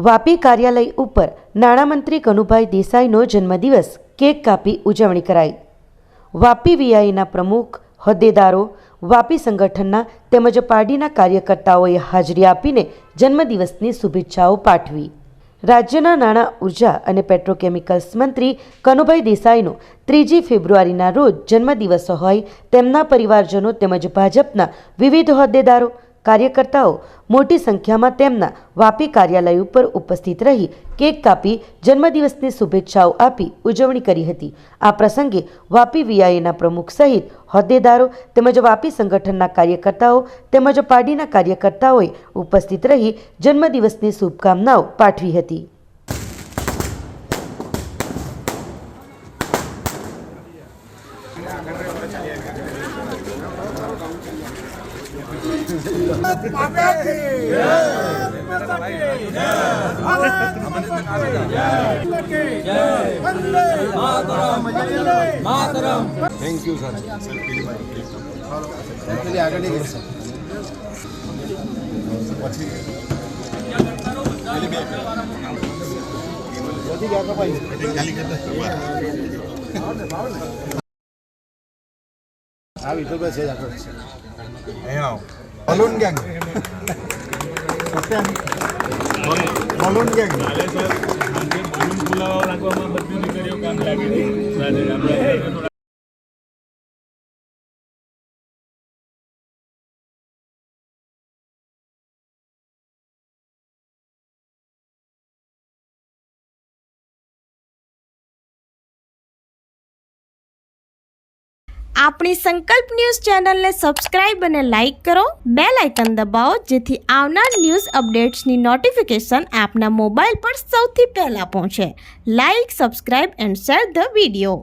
વાપી કાર્યાલય ઉપર નાણામંત્રી કનુભાઈ દેસાઈનો જન્મદિવસ કેક કાપી ઉજવણી કરાઈ। વાપી વીઆઈના પ્રમુખ, હોદ્દેદારો, વાપી સંગઠનના તેમજ પાર્ટીના કાર્યકર્તાઓએ હાજરી આપીને જન્મદિવસની શુભેચ્છાઓ પાઠવી। રાજ્યના નાણાં, ઉર્જા અને પેટ્રોકેમિકલ્સ મંત્રી કનુભાઈ દેસાઈનો 3 ફેબ્રુઆરીના રોજ જન્મદિવસ હોય તેમના પરિવારજનો તેમજ ભાજપના વિવિધ હોદ્દેદારો, કાર્યકર્તાઓ મોટી સંખ્યામાં તેમના વાપી કાર્યાલય ઉપર ઉપસ્થિત રહી કેક કાપી જન્મદિવસની શુભેચ્છાઓ આપી ઉજવણી કરી હતી। આ પ્રસંગે વાપી વીઆઈના પ્રમુખ સહિત હોદ્દેદારો તેમજ વાપી સંગઠનના કાર્યકર્તાઓ તેમજ પાર્ટીના કાર્યકર્તાઓએ ઉપસ્થિત રહી જન્મદિવસની શુભકામનાઓ પાઠવી હતી। Thank you sir. चलिए आगे नहीं सर। Balloon gang balloon gang balloon ફુલાવા રાખવામાં બધી દીકરીઓ કામ લાગી રહી। આપણી સંકલ્પ ન્યૂઝ ચેનલને સબસ્ક્રાઇબ અને લાઇક કરો, બેલ આઇકન દબાવો જેથી આવનાર ન્યૂઝ અપડેટ્સની નોટિફિકેશન આપના મોબાઈલ પર સૌથી પહેલા પહોંચે। Like, subscribe and share the video.